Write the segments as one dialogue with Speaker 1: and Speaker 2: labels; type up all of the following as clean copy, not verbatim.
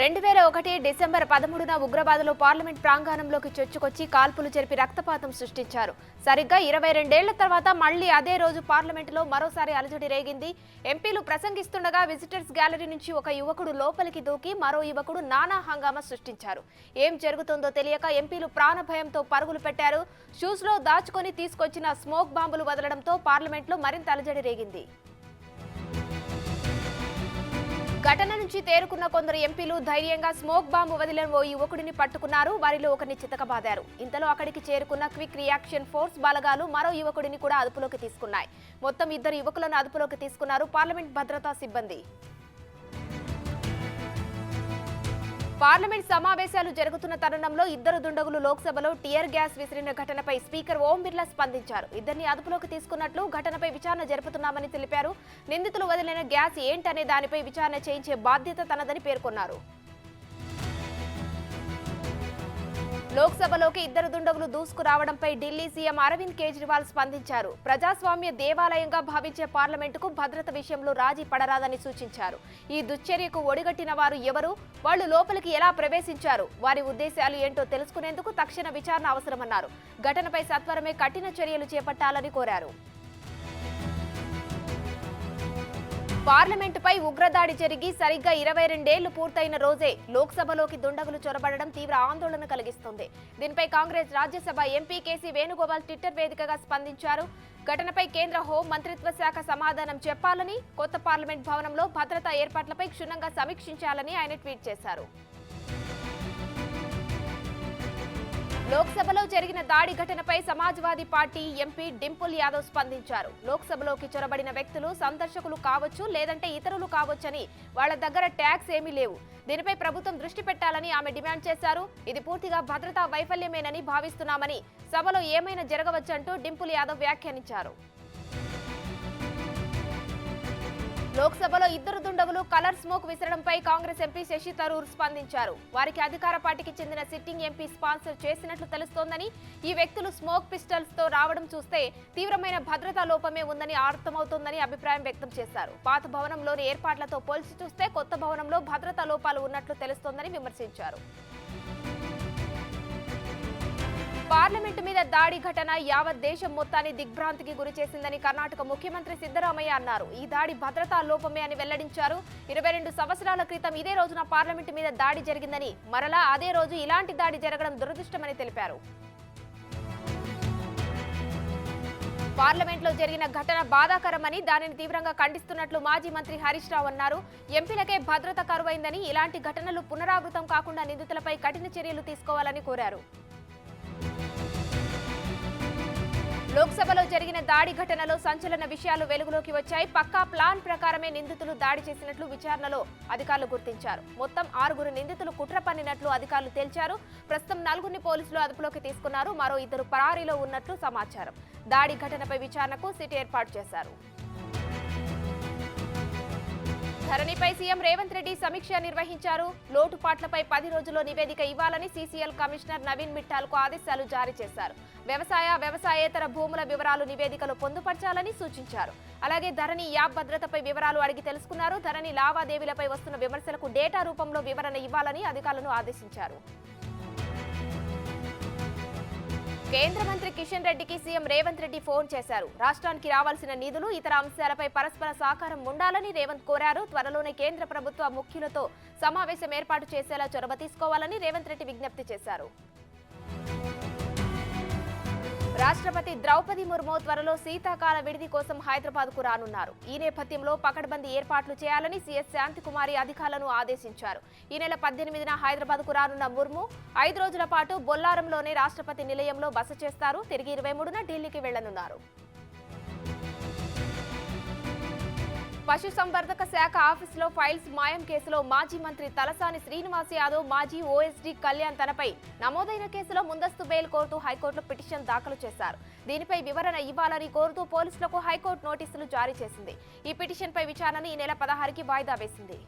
Speaker 1: 2001 December 13న ఉగ్రవాదులు parliament ప్రాంగణంలోకి చొచ్చుకొచ్చి కాల్పులు జరిపి రక్తపాతం సృష్టించారు. సరిగ్గా 22 ఏళ్ల తర్వాత మళ్లీ అదే రోజు పార్లమెంటులో మరోసారి అలజడి రేగింది. ఎంపీలు ప్రసంగిస్తుండగా విజిటర్స్ గ్యాలరీ నుంచి ఒక యువకుడు లోపలికి దూకి మరో యువకుడు నానా హంగామా సృష్టించారు. ఏం జరుగుతుందో తెలియక ఎంపీలు ప్రాణభయంతో పరుగులు పెట్టారు. షూస్ లో దాచుకొని తీసుకొచ్చిన స్మోక్ బాంబులు వదలడంతో పార్లమెంట్లో మరింత అలజడి రేగింది. ఘటన నుంచి తేరుకున్న కొందరు ఎంపీలు ధైర్యంగా స్మోక్ బాంబు వదిలిన ఓ యువకుడిని పట్టుకున్నారు. వారిలో ఒకరిని చితకబాదారు. ఇంతలో అక్కడికి చేరుకున్న క్విక్ రియాక్షన్ ఫోర్స్ బలగాలు మరో యువకుడిని కూడా అదుపులోకి తీసుకున్నాయి. మొత్తం 2 యువకులను అదుపులోకి తీసుకున్నారు పార్లమెంట్ భద్రతా సిబ్బంది. పార్లమెంట్ సమావేశాలు జరుగుతున్న తరుణంలో 2 దుండగులు లోక్సభలో టియర్ గ్యాస్ విసిరిన ఘటనపై స్పీకర్ ఓం బిర్లా స్పందించారు. ఇద్దరిని అదుపులోకి తీసుకున్నట్లు ఘటనపై విచారణ జరుపుతున్నామని తెలిపారు. నిందితులు వదిలిన గ్యాస్ ఏంటనే దానిపై విచారణ చేయించే బాధ్యత తనదని పేర్కొన్నారు. లోక్సభలోకి 2 దుండగులు దూసుకురావడంపై ఢిల్లీ సీఎం అరవింద్ కేజ్రీవాల్ స్పందించారు. ప్రజాస్వామ్య దేవాలయంగా భావించే పార్లమెంటుకు భద్రత విషయంలో రాజీ పడరాదని సూచించారు. ఈ దుశ్చర్యకు ఒడిగట్టిన వారు ఎవరు, వాళ్లు లోపలికి ఎలా ప్రవేశించారు, వారి ఉద్దేశాలు ఏంటో తెలుసుకునేందుకు తక్షణ విచారణ అవసరమన్నారు. ఘటనపై సత్వరమే కఠిన చర్యలు చేపట్టాలని కోరారు. పార్లమెంటుపై ఉగ్రదాడి జరిగి సరిగ్గా 22 ఏళ్లు పూర్తయిన రోజే లోక్సభలోకి దుండగులు చొరబడడం తీవ్ర ఆందోళన కలిగిస్తుంది. దీనిపై కాంగ్రెస్ రాజ్యసభ ఎంపీ కేసీ వేణుగోపాల్ ట్విట్టర్ వేదికగా స్పందించారు. ఘటనపై కేంద్ర హోం మంత్రిత్వ శాఖ సమాధానం చెప్పాలని, కొత్త పార్లమెంట్ భవనంలో భద్రతా ఏర్పాట్లపై క్షుణ్ణంగా సమీక్షించాలని ఆయన ట్వీట్ చేశారు. లోక్సభలో జరిగిన దాడి ఘటనపై సమాజ్వాదీ పార్టీ ఎంపీ డింపుల్ యాదవ్ స్పందించారు. లోక్సభలోకి చొరబడిన వ్యక్తులు సందర్శకులు కావచ్చు, లేదంటే ఇతరులు కావచ్చని, వాళ్ల దగ్గర ట్యాగ్స్ ఏమీ లేవు. దీనిపై ప్రభుత్వం దృష్టి పెట్టాలని ఆమె డిమాండ్ చేశారు. ఇది పూర్తిగా భద్రతా వైఫల్యమేనని భావిస్తున్నామని, సభలో ఏమైనా జరగవచ్చంటూ డింపుల్ యాదవ్ వ్యాఖ్యానించారు. లోక్సభలో 2 దుండగులు కలర్ స్మోక్ విసరడంపై కాంగ్రెస్ ఎంపీ శశి థరూర్ స్పందించారు. వారికి అధికార పార్టీకి చెందిన సిట్టింగ్ ఎంపీ స్పాన్సర్ చేసినట్లు తెలుస్తోందని, ఈ వ్యక్తులు స్మోక్ పిస్టల్స్ తో రావడం చూస్తే తీవ్రమైన భద్రతా లోపమే ఉందని అర్థమవుతోందని అభిప్రాయం వ్యక్తం చేశారు. పాత భవనంలోని ఏర్పాట్లతో పోల్చి చూస్తే కొత్త భవనంలో భద్రతా లోపాలు ఉన్నట్లు తెలుస్తోందని విమర్శించారు. పార్లమెంటు మీద దాడి ఘటన యావత్ దేశం మొత్తాన్ని దిగ్భ్రాంతికి గురిచేసిందని కర్ణాటక ముఖ్యమంత్రి సిద్ధరామయ్య అన్నారు. ఈ దాడి భద్రతా లోపమే అని వెల్లడించారు. 22 సంవత్సరాల క్రితం ఇదే రోజున పార్లమెంటు మీద దాడి జరిగిందని, మరలా అదే రోజు ఇలాంటి దాడి జరగడం దురదృష్టమని తెలిపారు. పార్లమెంట్లో జరిగిన ఘటన బాధాకరమని, దానిని తీవ్రంగా ఖండిస్తున్నట్లు మాజీ మంత్రి హరీష్ రావు అన్నారు. ఎంపీలకే భద్రత కరువైందని, ఇలాంటి ఘటనలు పునరావృతం కాకుండా నిందితులపై కఠిన చర్యలు తీసుకోవాలని కోరారు. లోక్సభలో జరిగిన దాడి ఘటనలో సంచలన విషయాలు వెలుగులోకి వచ్చాయి. పక్కా ప్లాన్ ప్రకారమే నిందితులు దాడి చేసినట్లు విచారణలో అధికారులు గుర్తించారు. మొత్తం 6 నిందితులు కుట్ర పన్నినట్లు అధికారులు తేల్చారు. ప్రస్తుతం 4 పోలీసులు అదుపులోకి తీసుకున్నారు. మరో 2 పరారీలో ఉన్నట్లు సమాచారం. దాడి ఘటనపై విచారణకు సిట్ ఏర్పాటు చేశారు. ధరణిపై సీఎం రేవంత్ రెడ్డి సమీక్ష నిర్వహించారు. లోటుపాట్లపై 10 రోజుల్లో నివేదిక ఇవ్వాలని సీసీఎల్ కమిషనర్ నవీన్ మిట్టాల్కు ఆదేశాలు జారీ చేశారు. వ్యవసాయేతర భూముల వివరాలు నివేదికలో పొందుపరచాలని సూచించారు. అలాగే ధరణి యాప్ భద్రతపై వివరాలు అడిగి తెలుసుకున్నారు. ధరణి లావాదేవీలపై వస్తున్న విమర్శలకు డేటా రూపంలో వివరణ ఇవ్వాలని అధికారులను ఆదేశించారు. కేంద్ర మంత్రి కిషన్ రెడ్డికి సీఎం రేవంత్ రెడ్డి ఫోన్ చేశారు. రాష్ట్రానికి రావాల్సిన నిధులు, ఇతర అంశాలపై పరస్పర సహకారం ఉండాలని రేవంత్ కోరారు. త్వరలోనే కేంద్ర ప్రభుత్వ ముఖ్యులతో సమావేశం ఏర్పాటు చేసేలా చొరవ తీసుకోవాలని రేవంత్ రెడ్డి విజ్ఞప్తి చేశారు. రాష్ట్రపతి ద్రౌపది ముర్ము త్వరలో శీతాకాల విడిది కోసం హైదరాబాద్కు రానున్నారు. ఈ నేపథ్యంలో పకడ్బందీ ఏర్పాట్లు చేయాలని సీఎస్ శాంతికుమారి అధికారులను ఆదేశించారు. ఈ నెల 18న హైదరాబాద్కు రానున్న ముర్ము 5 రోజుల పాటు బొల్లారంలోనే రాష్ట్రపతి నిలయంలో బస చేస్తారు. తిరిగి 23న ఢిల్లీకి వెళ్లనున్నారు. పశుసంవర్ధక శాఖ ఆఫీసులో ఫైల్స్ మాయం కేసులో మాజీ మంత్రి తలసాని శ్రీనివాస్ యాదవ్, మాజీ ఓఎస్డీ కళ్యాణ్ తనపై నమోదైన కేసులో ముందస్తు బెయిల్ కోరుతూ హైకోర్టులో పిటిషన్ దాఖలు చేశారు. దీనిపై వివరణ ఇవ్వాలని కోరుతూ పోలీసులకు హైకోర్టు నోటీసులు జారీ చేసింది. ఈ పిటిషన్పై విచారణను ఈ నెల 16కి వాయిదా వేసింది.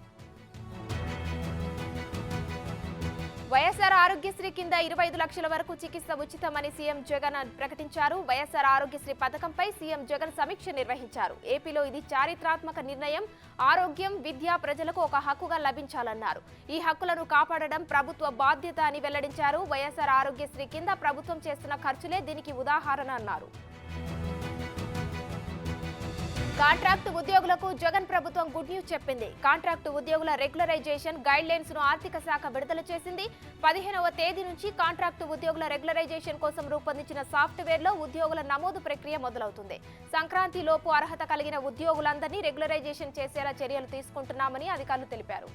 Speaker 1: వైఎస్ఆర్ ఆరోగ్యశ్రీ కింద 25 లక్షల వరకు చికిత్స ఉచితమని సీఎం జగన్ ప్రకటించారు. వైఎస్ఆర్ ఆరోగ్యశ్రీ పథకంపై సీఎం జగన్ సమీక్ష నిర్వహించారు. ఏపీలో ఇది చారిత్రాత్మక నిర్ణయం. ఆరోగ్యం, విద్య ప్రజలకు ఒక హక్కుగా లభించాలన్నారు. ఈ హక్కులను కాపాడడం ప్రభుత్వ బాధ్యత అని వెల్లడించారు. వైఎస్ఆర్ ఆరోగ్యశ్రీ కింద ప్రభుత్వం చేస్తున్న ఖర్చులే దీనికి ఉదాహరణ అన్నారు. కాంట్రాక్టు ఉద్యోగులకు జగన్ ప్రభుత్వం గుడ్ న్యూస్ చెప్పింది. కాంట్రాక్టు ఉద్యోగుల రెగ్యులరైజేషన్ గైడ్ లైన్స్ ను ఆర్థిక శాఖ విడుదల చేసింది. 15వ తేదీ నుంచి కాంట్రాక్టు ఉద్యోగుల రెగ్యులరైజేషన్ కోసం రూపొందించిన సాఫ్ట్వేర్ లో ఉద్యోగుల నమోదు ప్రక్రియ మొదలవుతుంది. సంక్రాంతి లోపు అర్హత కలిగిన ఉద్యోగులందరినీ రెగ్యులరైజేషన్ చేసేలా చర్యలు తీసుకుంటున్నామని అధికారులు తెలిపారు.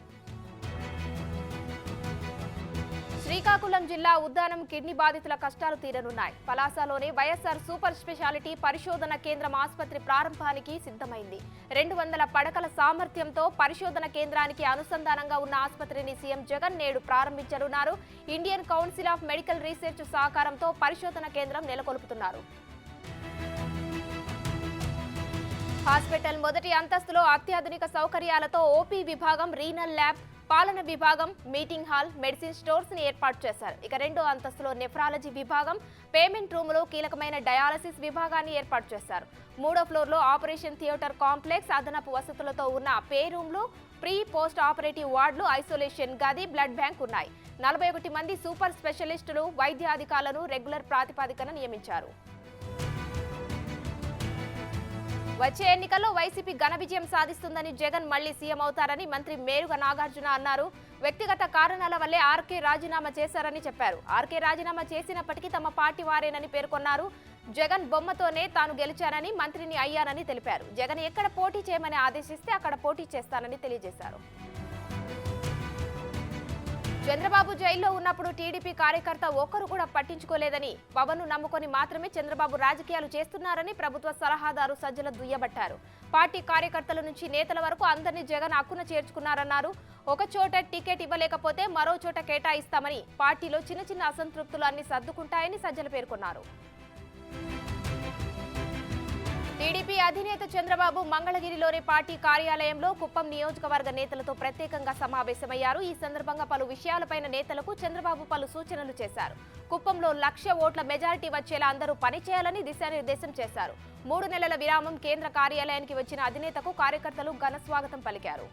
Speaker 1: శ్రీకాకుళం జిల్లా ఉద్దానం కిడ్నీ బాధితుల కష్టాలు తీరనున్నాయి. పలాసలోని వైఎస్ఆర్ సూపర్ స్పెషాలిటీ పరిశోధన కేంద్రం ఆసుపత్రి ప్రారంభానికి సిద్ధమైంది. 200 పడకల సామర్థ్యంతో పరిశోధన కేంద్రానికి అనుసంధానంగా ఉన్న ఆసుపత్రిని సీఎం జగన్ నేడు ప్రారంభించనున్నారు. Indian council of medical research సహకారంతో పరిశోధన కేంద్రం నెలకొల్పుతున్నారు. హాస్పిటల్ మొదటి అంతస్తులో అత్యాధునిక సౌకర్యాలతో ఓపీ విభాగం, రీనల్ ల్యాబ్, పాలన విభాగం, మీటింగ్ హాల్, మెడిసిన్ స్టోర్స్ ని ఏర్పాటు చేశారు. ఇక 2వ అంతస్తులో నెఫ్రాలజీ విభాగం, పేమెంట్ రూమ్ లో కీలకమైన డయాలసిస్ విభాగాన్ని ఏర్పాటు చేశారు. 3వ ఫ్లోర్ లో ఆపరేషన్ థియేటర్ కాంప్లెక్స్, అదనపు వసతులతో ఉన్న పే రూమ్ లో ప్రీ పోస్ట్ ఆపరేటివ్ వార్డులు, ఐసోలేషన్ గది, బ్లడ్ బ్యాంక్ ఉన్నాయి. 41 మంది సూపర్ స్పెషలిస్టులు, వైద్యాధికారులను రెగ్యులర్ ప్రాతిపదికన నియమించారు. వచ్చే ఎన్నికల్లో వైసీపీ ఘన విజయం సాధిస్తుందని, జగన్ మళ్లీ సీఎం అవుతారని మంత్రి మేరుగ నాగార్జున అన్నారు. వ్యక్తిగత కారణాల వల్లే ఆర్కే రాజీనామా చేశారని చెప్పారు. ఆర్కే రాజీనామా చేసినప్పటికీ తమ పార్టీ వారేనని పేర్కొన్నారు. జగన్ బొమ్మతోనే తాను గెలిచానని, మంత్రిని అయ్యానని తెలిపారు. జగన్ ఎక్కడ పోటీ చేయమని ఆదేశిస్తే అక్కడ పోటీ చేస్తానని తెలియజేశారు. చంద్రబాబు జైల్లో ఉన్నప్పుడు టీడీపీ కార్యకర్త ఒక్కరు కూడా పట్టించుకోలేదని, పవన్ ను నమ్ముకొని మాత్రమే చంద్రబాబు రాజకీయాలు చేస్తున్నారని ప్రభుత్వ సలహాదారు సజ్జల దుయ్యబట్టారు. పార్టీ కార్యకర్తల నుంచి నేతల వరకు అందరినీ జగన్ హక్కున చేర్చుకున్నారన్నారు. ఒక చోట టికెట్ ఇవ్వలేకపోతే మరో చోట కేటాయిస్తామని, పార్టీలో చిన్న చిన్న అసంతృప్తులు అన్ని సర్దుకుంటాయని సజ్జల పేర్కొన్నారు. టీడీపీ అధినేత చంద్రబాబు మంగళగిరిలోని పార్టీ కార్యాలయంలో కుప్పం నియోజకవర్గ నేతలతో ప్రత్యేకంగా సమావేశమయ్యారు. ఈ సందర్భంగా పలు విషయాలపైన నేతలకు చంద్రబాబు పలు సూచనలు చేశారు. కుప్పంలో 1,00,000 ఓట్ల మెజారిటీ వచ్చేలా అందరూ పనిచేయాలని దిశానిర్దేశం చేశారు. 3 నెలల విరామం కేంద్ర కార్యాలయానికి వచ్చిన అధినేతకు కార్యకర్తలు ఘన స్వాగతం పలికారు.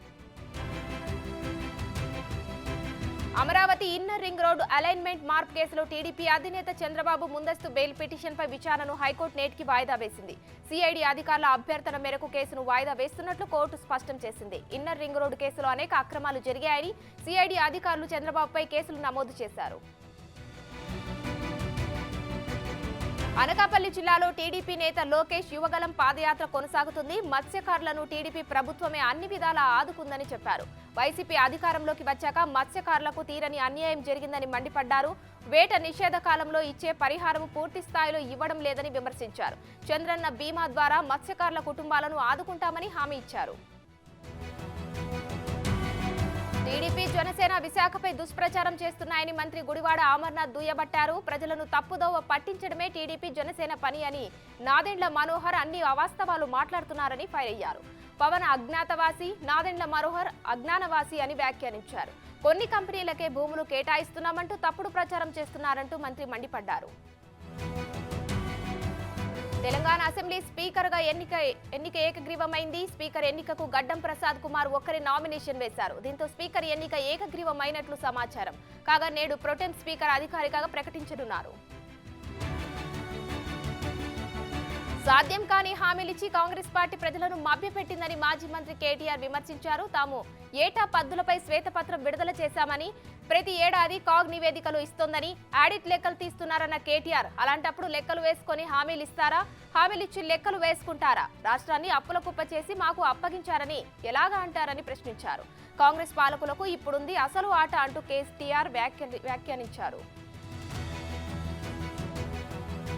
Speaker 1: Amaravati inner ring road alignment మార్పు కేసులో టీడీపీ అధినేత చంద్రబాబు ముందస్తు బెయిల్ పిటిషన్పై విచారణను హైకోర్టు నేటికి వాయిదా వేసింది. సిఐడి అధికారుల అభ్యర్థన మేరకు కేసును వాయిదా వేస్తున్నట్లు కోర్టు స్పష్టం చేసింది. ఇన్నర్ రింగ్ రోడ్డు కేసులో అనేక అక్రమాలు జరిగాయని సిఐడి అధికారులు చంద్రబాబుపై కేసులు నమోదు చేశారు. అనకాపల్లి జిల్లాలో టీడీపీ నేత లోకేష్ యువగలం పాదయాత్ర కొనసాగుతుంది. మత్స్యకారులను టీడీపీ ప్రభుత్వమే అన్ని విధాలా ఆదుకుందని చెప్పారు. వైసీపీ అధికారంలోకి వచ్చాక మత్స్యకారులకు తీరని అన్యాయం జరిగిందని మండిపడ్డారు. వేట నిషేధ కాలంలో ఇచ్చే పరిహారం పూర్తి స్థాయిలో ఇవ్వడం లేదని విమర్శించారు. చంద్రన్న బీమా ద్వారా మత్స్యకారుల కుటుంబాలను ఆదుకుంటామని హామీ ఇచ్చారు. టీడీపీ, జనసేన విశాఖపై దుష్ప్రచారం చేస్తున్నాయని మంత్రి గుడివాడ అమర్నాథ్ దుయ్యబట్టారు. ప్రజలను తప్పుదోవ పట్టించడమే టీడీపీ, జనసేన పని అని, నాదెండ్ల మనోహర్ అన్ని అవాస్తవాలు మాట్లాడుతున్నారని ఫైర్ అయ్యారు. పవన్ అజ్ఞాతవాసి, నాదెండ్ల మనోహర్ అజ్ఞానవాసి అని వ్యాఖ్యానించారు. కొన్ని కంపెనీలకే భూములు కేటాయిస్తున్నామంటూ తప్పుడు ప్రచారం చేస్తున్నారంటూ మంత్రి మండిపడ్డారు. తెలంగాణ అసెంబ్లీ స్పీకర్ గా ఎన్నిక ఏకగ్రీవమైంది. స్పీకర్ ఎన్నికకు గడ్డం ప్రసాద్ కుమార్ ఒక్కరి నామినేషన్ వేశారు. దీంతో స్పీకర్ ఎన్నిక ఏకగ్రీవమైనట్లు సమాచారం. కాగా నేడు ప్రొటెం స్పీకర్ అధికారికంగా ప్రకటించనున్నారు. సాధ్యం కాని హామీలిచ్చి కాంగ్రెస్ పార్టీ ప్రజలను మభ్యపెట్టిందని మాజీ మంత్రి కేటీఆర్ విమర్శించారు. తాము ఏటా పద్దులపై శ్వేతపత్రం విడుదల చేశామని, ప్రతి ఏడాది కాగ్ నివేదికలు ఇస్తోందని, ఆడిట్ లెక్కలు తీస్తున్నారన్న కేటీఆర్ అలాంటప్పుడు లెక్కలు వేసుకొని హామీలు ఇస్తారా? హామీలిచ్చి లెక్కలు వేసుకుంటారా? రాష్ట్రాన్ని అప్పుల కుప్ప చేసి మాకు అప్పగించారని ఎలాగా అంటారని ప్రశ్నించారు. కాంగ్రెస్ పాలకులకు ఇప్పుడుంది అసలు ఆట అంటూ కేటీఆర్ వ్యాఖ్యానించారు.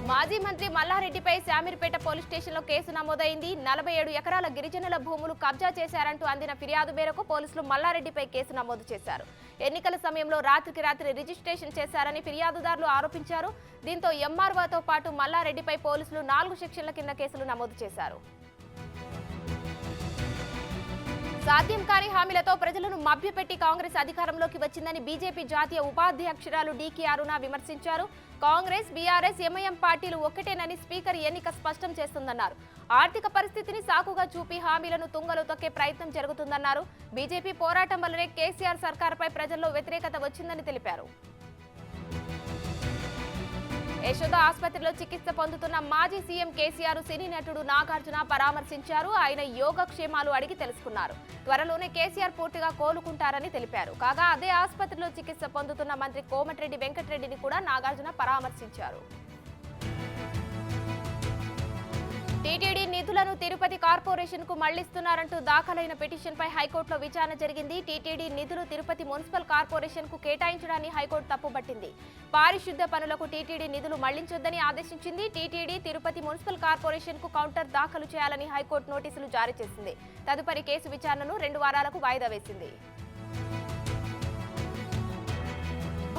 Speaker 1: మాజీ మంత్రి మల్లారెడ్డిపై శామీర్పేట పోలీస్ స్టేషన్లో కేసు నమోదైంది. 47 ఎకరాల గిరిజనుల భూములు కబ్జా చేశారంటూ అందిన ఫిర్యాదు మేరకు పోలీసులు మల్లారెడ్డిపై కేసు నమోదు చేశారు. ఎన్నికల సమయంలో రాత్రికి రాత్రి రిజిస్ట్రేషన్ చేశారని ఫిర్యాదుదారులు ఆరోపించారు. దీంతో ఎంఆర్ఓతో పాటు మల్లారెడ్డిపై పోలీసులు 4 సెక్షన్ల కింద కేసులు నమోదు చేశారు. సాధ్యం కాని హామీలతో ప్రజలను మభ్యపెట్టి కాంగ్రెస్ అధికారంలోకి వచ్చిందని బీజేపీ జాతీయ ఉపాధ్యక్షురాలు డీకే అరుణ విమర్శించారు. కాంగ్రెస్, బీఆర్ఎస్, ఎంఐఎం పార్టీలు ఒక్కటేనని స్పీకర్ ఎన్నిక స్పష్టం చేస్తుందన్నారు. ఆర్థిక పరిస్థితిని సాకుగా చూపి హామీలను తుంగలో తొక్కే ప్రయత్నం జరుగుతుందన్నారు. బీజేపీ పోరాటం వల్లనే కేసీఆర్ సర్కార్పై ప్రజల్లో వ్యతిరేకత వచ్చిందని తెలిపారు. యశోద ఆసుపత్రిలో చికిత్స పొందుతున్న మాజీ సీఎం కేసీఆర్ సినీ నటుడు నాగార్జున పరామర్శించారు. ఆయన యోగక్షేమాలు అడిగి తెలుసుకున్నారు. త్వరలోనే కేసీఆర్ పూర్తిగా కోలుకుంటారని తెలిపారు. కాగా అదే ఆసుపత్రిలో చికిత్స పొందుతున్న మంత్రి కోమటిరెడ్డి వెంకటరెడ్డిని కూడా నాగార్జున పరామర్శించారు. టీటీడీ నిధులను తిరుపతి కార్పొరేషన్ కు మళ్లిస్తున్నారంటూ దాఖలైన పిటిషన్పై హైకోర్టులో విచారణ జరిగింది. టీటీడీ నిధులు తిరుపతి మున్సిపల్ కార్పొరేషన్ కు కేటాయించడాన్ని హైకోర్టు తప్పుపట్టింది. పారిశుద్ధ్య పనులకు టీటీడీ నిధులు మళ్లించొద్దని ఆదేశించింది. టీటీడీ తిరుపతి మున్సిపల్ కార్పొరేషన్ కు కౌంటర్ దాఖలు చేయాలని హైకోర్టు నోటీసులు జారీ చేసింది. తదుపరి కేసు విచారణను 2 వారాలకు వాయిదా వేసింది.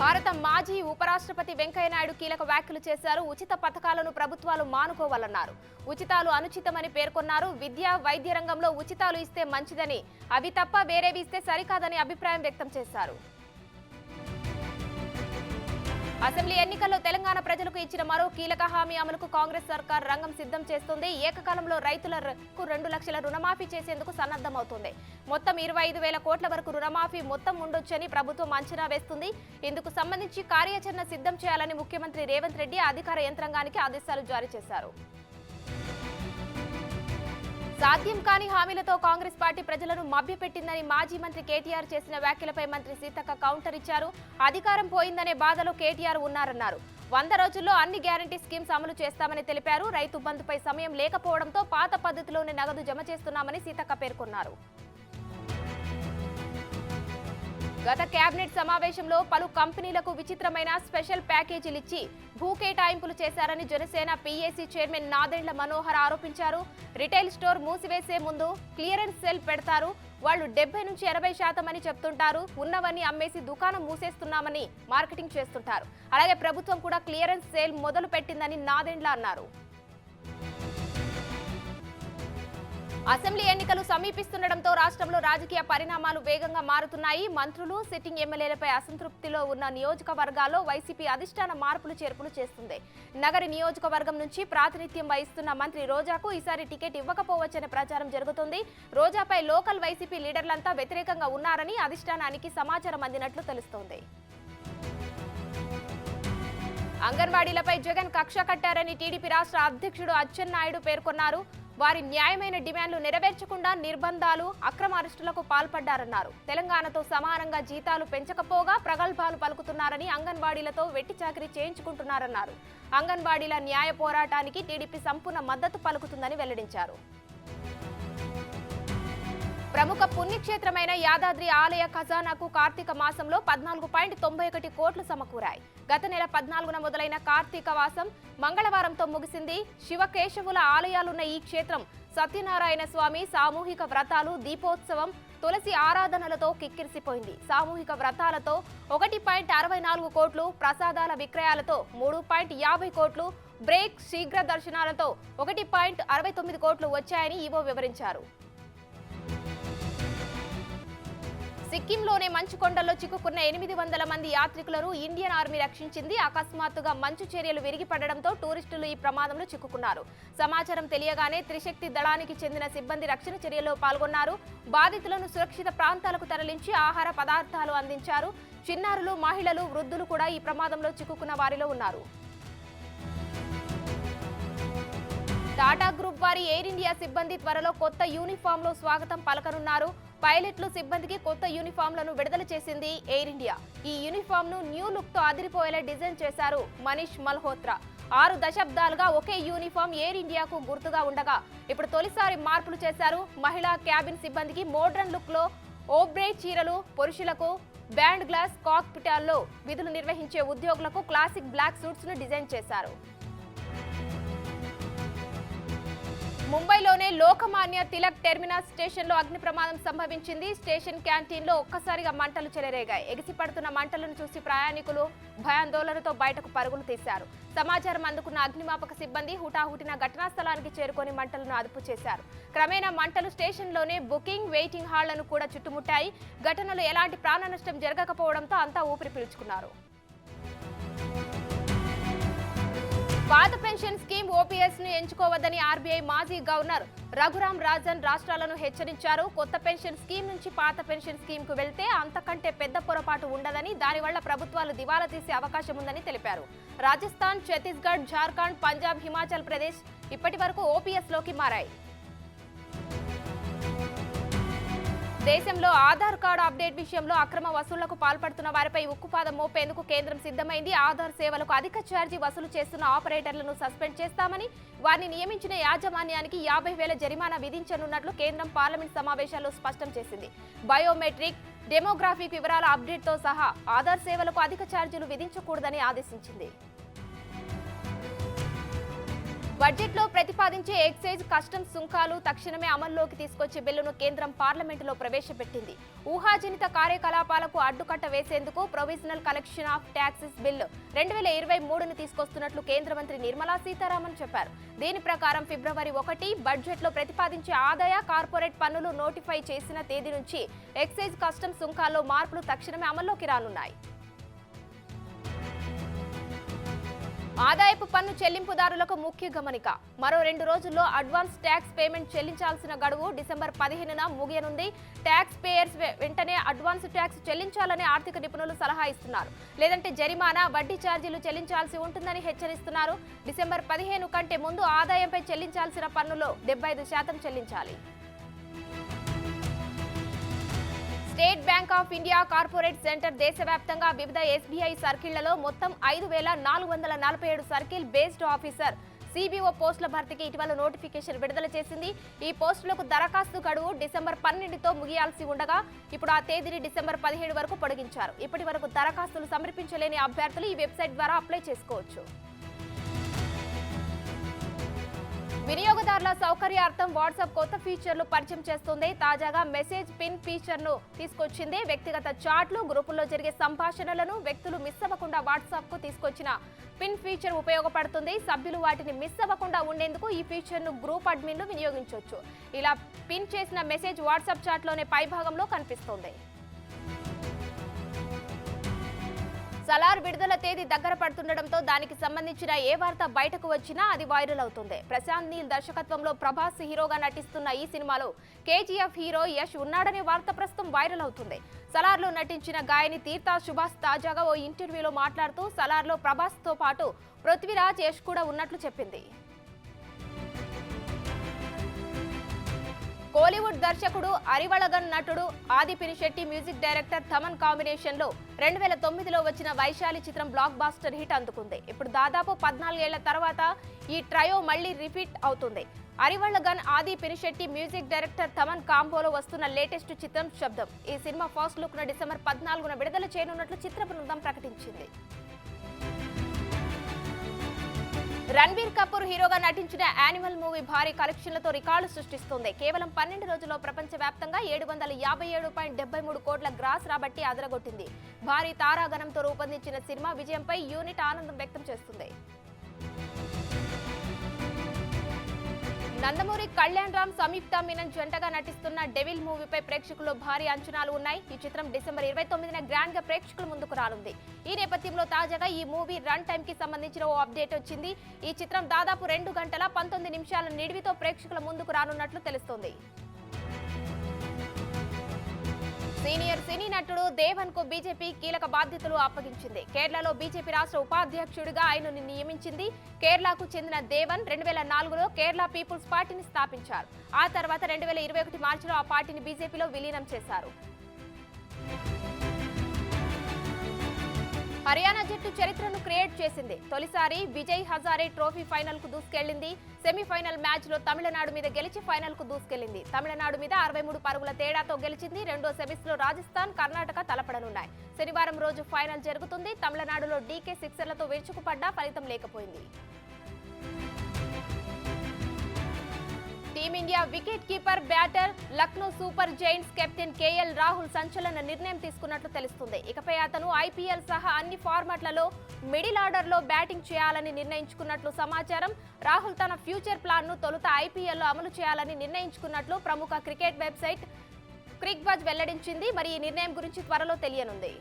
Speaker 1: భారత మాజీ ఉపరాష్ట్రపతి వెంకయ్యనాయుడు కీలక వ్యాఖ్యలు చేశారు. ఉచిత పథకాలను ప్రభుత్వాలు మానుకోవాలన్నారు. ఉచితాలు అనుచితమని పేర్కొన్నారు. విద్య, వైద్య రంగంలో ఉచితాలు ఇస్తే మంచిదని, అవి తప్ప వేరేవి ఇస్తే సరికాదని అభిప్రాయం వ్యక్తం చేశారు. అసెంబ్లీ ఎన్నికల్లో తెలంగాణ ప్రజలకు ఇచ్చిన మరో కీలక హామీ అమలుకు కాంగ్రెస్ సర్కార్ రంగం సిద్ధం చేస్తుంది. ఏకకాలంలో రైతులకు 2 లక్షల రుణమాఫీ చేసేందుకు సన్నద్ధమవుతుంది. మొత్తం 25,000 కోట్ల వరకు రుణమాఫీ మొత్తం ఉండొచ్చని ప్రభుత్వం అంచనా వేస్తుంది. ఇందుకు సంబంధించి కార్యాచరణ సిద్ధం చేయాలని ముఖ్యమంత్రి రేవంత్ రెడ్డి అధికార యంత్రాంగానికి ఆదేశాలు జారీ చేశారు. సాధ్యం కాని హామీలతో కాంగ్రెస్ పార్టీ ప్రజలను మభ్యపెట్టిందని మాజీ మంత్రి కేటీఆర్ చేసిన వ్యాఖ్యలపై మంత్రి సీతక్క కౌంటర్ ఇచ్చారు. అధికారం పోయిందనే బాధలో కేటీఆర్ ఉన్నారన్నారు. 100 రోజుల్లో అన్ని గ్యారంటీ స్కీమ్స్ అమలు చేస్తామని తెలిపారు. రైతు బంధుపై సమయం లేకపోవడంతో పాత పద్ధతిలోనే నగదు జమ చేస్తున్నామని సీతక్క పేర్కొన్నారు. గత కేబినెట్ సమావేశంలో పలు కంపెనీలకు విచిత్రమైన స్పెషల్ ప్యాకేజీలు ఇచ్చి భూ కేటాయింపులు చేశారని జనసేన పీఏసీ చైర్మన్ నాదెండ్ల మనోహర్ ఆరోపించారు. రిటైల్ స్టోర్ మూసివేసే ముందు క్లియరెన్స్ సేల్ పెడతారు. వాళ్ళు 70 నుంచి 80% అని చెప్తుంటారు. ఉన్నవన్నీ అమ్మేసి దుకాణం మూసేస్తున్నామని మార్కెటింగ్ చేస్తుంటారు. అలాగే ప్రభుత్వం కూడా క్లియరెన్స్ సేల్ మొదలు పెట్టిందని నాదెండ్ల అన్నారు. అసెంబ్లీ ఎన్నికలు సమీపిస్తుండటంతో రాష్ట్రంలో రాజకీయ పరిణామాలు వేగంగా మారుతున్నాయి. మంత్రులు, సిట్టింగ్ ఎమ్మెల్యేలపై అసంతృప్తిలో ఉన్న నియోజకవర్గాల్లో వైసీపీ అధిష్టాన మార్పులు చేర్పులు చేస్తుంది. నగరి నియోజకవర్గం నుంచి ప్రాతినిధ్యం వహిస్తున్న మంత్రి రోజాకు ఈసారి టికెట్ ఇవ్వకపోవచ్చనే ప్రచారం జరుగుతుంది. రోజాపై లోకల్ వైసీపీ లీడర్లంతా వ్యతిరేకంగా ఉన్నారని అధిష్టానానికి సమాచారం అందినట్లు తెలుస్తోంది. అంగన్వాడీలపై జగన్ కక్ష కట్టారని టీడీపీ రాష్ట్ర అధ్యక్షుడు అచ్చెన్నాయుడు పేర్కొన్నారు. వారి న్యాయమైన డిమాండ్లు నెరవేర్చకుండా నిర్బంధాలు, అక్రమ అరెస్టులకు పాల్పడ్డారన్నారు. తెలంగాణతో సమానంగా జీతాలు పెంచకపోగా ప్రగల్భాలు పలుకుతున్నారని, అంగన్వాడీలతో వెట్టి చాకిరీ చేయించుకుంటున్నారన్నారు. అంగన్వాడీల న్యాయ పోరాటానికి టీడీపీ సంపూర్ణ మద్దతు పలుకుతుందని వెల్లడించారు. ప్రముఖ పుణ్యక్షేత్రమైన యాదాద్రి ఆలయ ఖజానాకు కార్తీక మాసంలో 14.91 కోట్లు సమకూరాయి. గత నెల 14న మొదలైన కార్తీక మాసం మంగళవారంతో ముగిసింది. శివకేశవుల ఆలయాలున్న ఈ క్షేత్రం సత్యనారాయణ స్వామి సామూహిక వ్రతాలు, దీపోత్సవం, తులసి ఆరాధనలతో కిక్కిరిసిపోయింది. సామూహిక వ్రతాలతో 1.64 కోట్లు, ప్రసాదాల విక్రయాలతో 3.50 కోట్లు, బ్రేక్ శీఘ్ర దర్శనాలతో 1.69 కోట్లు వచ్చాయని ఈవో వివరించారు. సిక్కింలోనే మంచుకొండల్లో చిక్కుకున్న 800 మంది యాత్రికులను ఇండియన్ ఆర్మీ రక్షించింది. అకస్మాత్తుగా మంచు చర్యలు విరిగిపడడంతో టూరిస్టులు ఈ ప్రమాదంలో చిక్కుకున్నారు. సమాచారం తెలియగానే త్రిశక్తి దళానికి చెందిన సిబ్బంది రక్షణ చర్యల్లో పాల్గొన్నారు. బాధితులను సురక్షిత ప్రాంతాలకు తరలించి ఆహార పదార్థాలు అందించారు. చిన్నారులు, మహిళలు, వృద్ధులు కూడా ఈ ప్రమాదంలో చిక్కుకున్న వారిలో ఉన్నారు. టాటా గ్రూప్ వారి ఎయిర్ ఇండియా సిబ్బంది త్వరలో కొత్త యూనిఫామ్లో స్వాగతం పలకనున్నారు. పైలట్లు, సిబ్బందికి కొత్త యూనిఫామ్లను విడుదల చేసింది ఎయిర్ ఇండియా. ఈ యూనిఫామ్ ను న్యూ లుక్ తో అదిరిపోయేలా డిజైన్ చేశారు మనీష్ మల్హోత్రా. 6 దశాబ్దాలుగా ఒకే యూనిఫామ్ ఎయిర్ ఇండియాకు గుర్తుగా ఉండగా ఇప్పుడు తొలిసారి మార్పులు చేశారు. మహిళా క్యాబిన్ సిబ్బందికి మోడ్రన్ లుక్ లో ఓబ్రే చీరలు, పురుషులకు బ్యాండ్ గ్లాస్ కాక్పిటాల్లో విధులు నిర్వహించే ఉద్యోగులకు క్లాసిక్ బ్లాక్ సూట్స్ ను డిజైన్ చేశారు. ముంబైలోనే లోకమాన్య తిలక్ టెర్మినస్ స్టేషన్లో అగ్ని ప్రమాదం సంభవించింది. స్టేషన్ క్యాంటీన్లో ఒక్కసారిగా మంటలు చెలరేగాయి. ఎగిసిపడుతున్న మంటలను చూసి ప్రయాణికులు భయాందోళనతో బయటకు పరుగులు తీశారు. సమాచారం అందుకున్న అగ్నిమాపక సిబ్బంది హుటాహుటిన ఘటనా స్థలానికి చేరుకొని మంటలను అదుపు చేశారు. క్రమేణా మంటలు స్టేషన్లోనే బుకింగ్, వెయిటింగ్ హాళ్లను కూడా చుట్టుముట్టాయి. ఘటనలో ఎలాంటి ప్రాణ నష్టం జరగకపోవడంతో అంతా ఊపిరి పీల్చుకున్నారు. పాత పెన్షన్ స్కీమ్ ఓపీఎస్ ను ఎంచుకోవద్దని ఆర్బీఐ మాజీ గవర్నర్ రఘురాం రాజన్ రాష్ట్రాలను హెచ్చరించారు. కొత్త పెన్షన్ స్కీమ్ నుంచి పాత పెన్షన్ స్కీమ్ కు వెళ్తే అంతకంటే పెద్ద పొరపాటు ఉండదని, దానివల్ల ప్రభుత్వాలు దివాలా తీసే అవకాశం ఉందని తెలిపారు. రాజస్థాన్, ఛత్తీస్గఢ్, జార్ఖండ్, పంజాబ్, హిమాచల్ ప్రదేశ్ ఇప్పటి వరకు ఓపీఎస్ లోకి మారాయి. దేశంలో ఆధార్ కార్డు అప్డేట్ విషయంలో అక్రమ వసూళ్లకు పాల్పడుతున్న వారిపై ఉక్కుపాదం మోపేందుకు కేంద్రం సిద్ధమైంది. ఆధార్ సేవలకు అధిక ఛార్జీ వసూలు చేస్తున్న ఆపరేటర్లను సస్పెండ్ చేస్తామని, వారిని నియమించిన యాజమాన్యానికి 50,000 జరిమానా విధించనున్నట్లు కేంద్రం పార్లమెంట్ సమావేశాల్లో స్పష్టం చేసింది. బయోమెట్రిక్, డెమోగ్రాఫిక్ వివరాల అప్డేట్తో సహా ఆధార్ సేవలకు అధిక ఛార్జీలు విధించకూడదని ఆదేశించింది. బడ్జెట్లో ప్రతిపాదించే ఎక్సైజ్, కస్టమ్స్ సుంకాలు తక్షణమే అమల్లోకి తీసుకొచ్చే బిల్లును కేంద్రం పార్లమెంటులో ప్రవేశపెట్టింది. ఊహాజనిత కార్యకలాపాలకు అడ్డుకట్ట వేసేందుకు provisional collection of taxes bill 2023ను తీసుకొస్తున్నట్లు కేంద్ర మంత్రి నిర్మలా సీతారామన్ చెప్పారు. దీని ప్రకారం ఫిబ్రవరి 1 బడ్జెట్లో ప్రతిపాదించే ఆదాయ, కార్పొరేట్ పన్నులు నోటిఫై చేసిన తేదీ నుంచి ఎక్సైజ్, కస్టమ్స్ సుంకాల్లో మార్పులు తక్షణమే అమల్లోకి రానున్నాయి. ఆదాయపు పన్ను చెల్లింపుదారులకు ముఖ్య గమనిక. మరో 2 రోజుల్లో అడ్వాన్స్ ట్యాక్స్ పేమెంట్ చెల్లించాల్సిన గడువు డిసెంబర్ 15న ముగియనుంది. ట్యాక్స్ పేయర్స్ వెంటనే అడ్వాన్స్ ట్యాక్స్ చెల్లించాలని ఆర్థిక నిపుణులు సలహా ఇస్తున్నారు. లేదంటే జరిమానా, వడ్డీ ఛార్జీలు చెల్లించాల్సి ఉంటుందని హెచ్చరిస్తున్నారు. డిసెంబర్ 15 కంటే ముందు ఆదాయంపై చెల్లించాల్సిన పన్నులో 75% చెల్లించాలి. State bank of India corporate centre దేశవ్యాప్తంగా వివిధ ఎస్బీఐ సర్కిళ్లలో మొత్తం 5,447 సర్కిల్ బేస్డ్ ఆఫీసర్ సిబిఓ పోస్టుల భర్తీకి ఇటీవల నోటిఫికేషన్ విడుదల చేసింది. ఈ పోస్టులకు దరఖాస్తు గడువు డిసెంబర్ 12తో ముగియాల్సి ఉండగా ఇప్పుడు ఆ తేదీని డిసెంబర్ 17 వరకు పొడిగించారు. ఇప్పటి వరకు దరఖాస్తులు సమర్పించలేని అభ్యర్థులు ఈ వెబ్సైట్ ద్వారా అప్లై చేసుకోవచ్చు. వినియోగదారుల సౌకర్యార్థం వాట్సాప్ కొత్త ఫీచర్లు పరిచయం చేస్తుంది. తాజాగా మెసేజ్ పిన్ ఫీచర్ను తీసుకొచ్చింది. వ్యక్తిగత చాట్లు, గ్రూపుల్లో జరిగే సంభాషణలను వ్యక్తులు మిస్ అవ్వకుండా వాట్సాప్ కు తీసుకొచ్చిన పిన్ ఫీచర్ ఉపయోగపడుతుంది. సభ్యులు వాటిని మిస్ అవ్వకుండా ఉండేందుకు ఈ ఫీచర్ను గ్రూప్ అడ్మిన్లు వినియోగించవచ్చు. ఇలా పిన్ చేసిన మెసేజ్ వాట్సాప్ చాట్లోనే పై భాగంలో కనిపిస్తుంది. సలార్ విడుదల తేదీ దగ్గర పడుతుండటంతో దానికి సంబంధించిన ఏ వార్త బయటకు వచ్చినా అది వైరల్ అవుతుంది. ప్రశాంత్ నీల్ దర్శకత్వంలో ప్రభాస్ హీరోగా నటిస్తున్న ఈ సినిమాలో కేజీఎఫ్ హీరో యష్ ఉన్నాడనే వార్త ప్రస్తుతం వైరల్ అవుతుంది. సలార్లో నటించిన గాయని తీర్థ సుభాష్ తాజాగా ఓ ఇంటర్వ్యూలో మాట్లాడుతూ సలార్లో ప్రభాస్తో పాటు పృథ్వీరాజ్, యష్ కూడా ఉన్నట్లు చెప్పింది. కోలీవుడ్ దర్శకుడు, అరివళగన్ నటుడు Aadhi Pinisetty, music director Thaman combination లో 2009లో వచ్చిన వైశాలి చిత్రం బ్లాక్ బాస్టర్ హిట్ అందుకుంది. ఇప్పుడు దాదాపు 14 ఏళ్ల తర్వాత ఈ ట్రయో మళ్లీ రిపీట్ అవుతుంది. అరివళగన్, ఆది పినిశెట్టి, మ్యూజిక్ డైరెక్టర్ థమన్ కాంబోలో వస్తున్న లేటెస్ట్ చిత్రం శబ్దం. ఈ సినిమా ఫస్ట్ లుక్ ను డిసెంబర్ 14న విడుదల చేయనున్నట్లు చిత్ర బృందం ప్రకటించింది. రణబీర్ కపూర్ హీరోగా నటించిన యానిమల్ మూవీ భారీ కలెక్షన్లతో రికార్డు సృష్టిస్తోంది. కేవలం 12 రోజుల్లో ప్రపంచవ్యాప్తంగా 757.73 కోట్ల గ్రాస్ రాబట్టి అదరగొట్టింది. భారీ తారాగణంతో రూపొందించిన సినిమా విజయంపై యూనిట్ ఆనందం వ్యక్తం చేస్తుంది. నందమూరి కళ్యాణ్ రామ్, సంయుక్త మీనన్ జంటగా నటిస్తున్న డెవిల్ మూవీపై ప్రేక్షకుల్లో భారీ అంచనాలు ఉన్నాయి. ఈ చిత్రం డిసెంబర్ 29న గ్రాండ్ గా ప్రేక్షకుల ముందుకు రానుంది. ఈ నేపథ్యంలో తాజాగా ఈ మూవీ రన్ టైం కి సంబంధించిన ఓ అప్డేట్ వచ్చింది. ఈ చిత్రం దాదాపు 2 గంటల 19 నిమిషాల నిడివితో ప్రేక్షకుల ముందుకు రానున్నట్లు తెలుస్తోంది. సీనియర్ సినీ నటుడు దేవన్ కు బీజేపీ కీలక బాధ్యతలు అప్పగించింది. కేరళలో బీజేపీ రాష్ట్ర ఉపాధ్యక్షుడిగా ఆయనను నియమించింది. కేరళకు చెందిన దేవన్ 2004లో కేరళ పీపుల్స్ పార్టీని స్థాపించారు. ఆ తర్వాత 2021 మార్చిలో ఆ పార్టీని బీజేపీలో విలీనం చేశారు. హర్యానా జట్టు చరిత్రను క్రియేట్ చేసింది. తొలిసారి విజయ్ హజారే ట్రోఫీ ఫైనల్ కు దూసుకెళ్లింది. సెమీఫైనల్ మ్యాచ్ లో తమిళనాడు మీద గెలిచి ఫైనల్ కు దూసుకెళ్లింది. తమిళనాడు మీద 63 పరుగుల తేడాతో గెలిచింది. రెండో సెమీస్ లో రాజస్థాన్, కర్ణాటక తలపడనున్నాయి. శనివారం రోజు ఫైనల్ జరుగుతుంది. తమిళనాడులో డీకే సిక్సర్లతో విరుచుకుపడ్డా ఫలితం లేకపోయింది. Team India wicket keeper batter Lucknow super Giants captain KL Rahul సంచలన నిర్ణయం తీసుకున్నట్లు తెలుస్తుంది. ఇకపై అతను ఐపీఎల్ సహా అన్ని ఫార్మాట్లలో మిడిల్ ఆర్డర్లో బ్యాటింగ్ చేయాలని నిర్ణయించుకున్నట్లు సమాచారం. రాహుల్ తన ఫ్యూచర్ ప్లాన్ను తొలుత ఐపీఎల్లో అమలు చేయాలని నిర్ణయించుకున్నట్లు ప్రముఖ క్రికెట్ వెబ్సైట్ క్రిక్బజ్ వెల్లడించింది. మరి ఈ నిర్ణయం గురించి త్వరలో తెలియనుంది.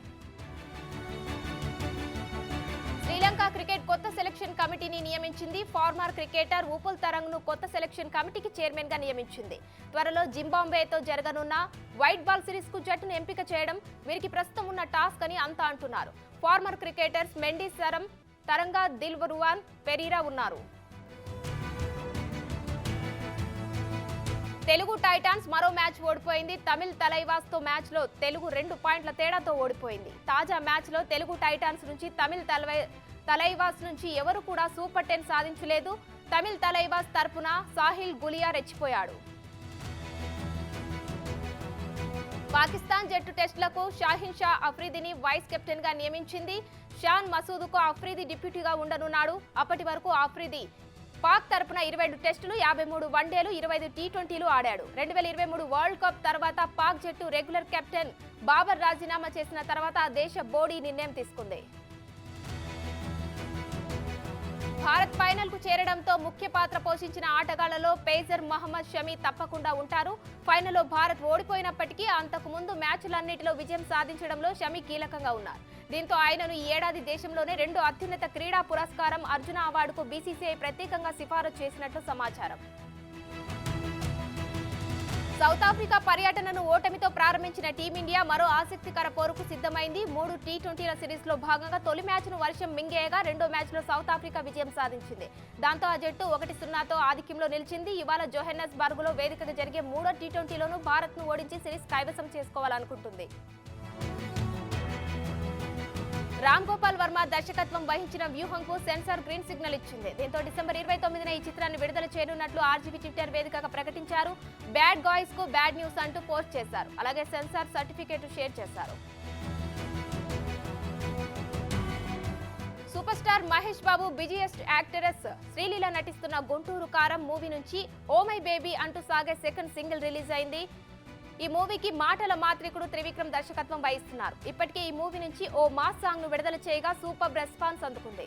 Speaker 1: శ్రీలంక క్రికెట్ కొత్త సెలక్షన్ కమిటీని నియమించింది. ఫార్మర్ క్రికెటర్ ఉపుల్ తరంగ్ ను కొత్త సెలక్షన్ కమిటీకి చైర్మన్ గా నియమించింది. త్వరలో జింబాబ్వేతో జరగనున్న వైట్ బాల్ సిరీస్ కు జట్టును ఎంపిక చేయడం వీరికి ప్రస్తుతం ఉన్న టాస్క్ అని అంతా అంటున్నారు. ఫార్మర్ క్రికెటర్స్ మెండిస్ తరంగా దిల్వరువాన్ పెరీరా ఉన్నారు. తెలుగు టైటాన్స్ మరో మ్యాచ్ ఓడిపోయింది. తమిళ్ తలైవాస్ తో మ్యాచ్ లో తెలుగు 2 పాయింట్ల తేడాతో ఓడిపోయింది. తాజా మ్యాచ్ లో తెలుగు టైటాన్స్ నుంచి తమిళ్ తలైవాస్ నుంచి ఎవరు కూడా సూపర్ 10 సాధించలేదు. తమిళ్ తలైవాస్ తరపున సాహిల్ గులియా రెచ్చిపోయాడు. పాకిస్తాన్ జట్టు టెస్టులకు షాహిన్ షా అఫ్రీదీని వైస్ కెప్టెన్ గా నియమించింది. షాన్ మసూద్కు అఫ్రీదీ డిప్యూటీగా ఉండనున్నాడు. అప్పటి వరకు అఫ్రీదీ పాక్ తరపున 22 టెస్టులు, 53 వన్డేలు, 25 టీ20లు ఆడాడు. 2023 వరల్డ్ కప్ తర్వాత పాక్ జట్టు రెగ్యులర్ కెప్టెన్ బాబర్ రాజీనామా చేసిన తర్వాత ఆ దేశ బోర్డు నిర్ణయం తీసుకుంది. భారత్ ఫైనల్ కు చేరడంతో ముఖ్య పాత్ర పోషించిన ఆటగాళ్లలో పేసర్ మహమ్మద్ షమి తప్పకుండా ఉంటారు. ఫైనల్లో భారత్ ఓడిపోయినప్పటికీ అంతకు ముందు మ్యాచ్లన్నిటిలో విజయం సాధించడంలో షమి కీలకంగా ఉన్నారు. దీంతో ఆయనను ఈ ఏడాది దేశంలోనే 2 అత్యున్నత క్రీడా పురస్కారం అర్జున అవార్డుకు బీసీసీఐ ప్రత్యేకంగా సిఫారసు చేసినట్లు సమాచారం. సౌత్ ఆఫ్రికా పర్యటనను ఓటమితో ప్రారంభించిన టీమిండియా మరో ఆసక్తికర పోరుకు సిద్ధమైంది. 3 టీ20ల సిరీస్ లో భాగంగా తొలి మ్యాచ్ ను వర్షం మింగేయగా రెండో మ్యాచ్ లో సౌత్ ఆఫ్రికా విజయం సాధించింది. దాంతో ఆ జట్టు 1-0తో ఆధిక్యంలో నిలిచింది. ఇవాళ జోహెన్నెస్బర్గ్ లో వేదికగా జరిగే 3వ టీ20లోనూ భారత్ ను ఓడించి సిరీస్ కైవసం చేసుకోవాలనుకుంటుంది. రామ్ గోపాల్ వర్మ దర్శకత్వం వహించిన వ్యూహంకు సెన్సార్ గ్రీన్ సిగ్నల్ ఇచ్చింది. దీంతో డిసెంబర్ 29న ఈ చిత్రాన్ని విడుదల చేయనున్నట్లు ఆర్జీవీ ట్విట్టర్ వేదికగా ప్రకటించారు. బ్యాడ్ గాయ్స్ కు బ్యాడ్ న్యూస్ అంటూ పోస్ట్ చేశారు. అలాగే సెన్సార్ సర్టిఫికేట్ షేర్ చేశారు. Super star Mahesh Babu busiest యాక్టరెస్ Sreeleela నటిస్తున్న గుంటూరు కారం మూవీ నుంచి ఓ మై బేబీ అంటూ సాగే సెకండ్ సింగిల్ రిలీజ్ అయింది. ఈ మూవీకి మాటల మాత్రికుడు త్రివిక్రమ్ దర్శకత్వం వహిస్తున్నారు. ఇప్పటికే ఈ మూవీ నుంచి ఓ మాస్ సాంగ్ ను విడుదల చేయగా సూపర్ రెస్పాన్స్ అందుకుంది.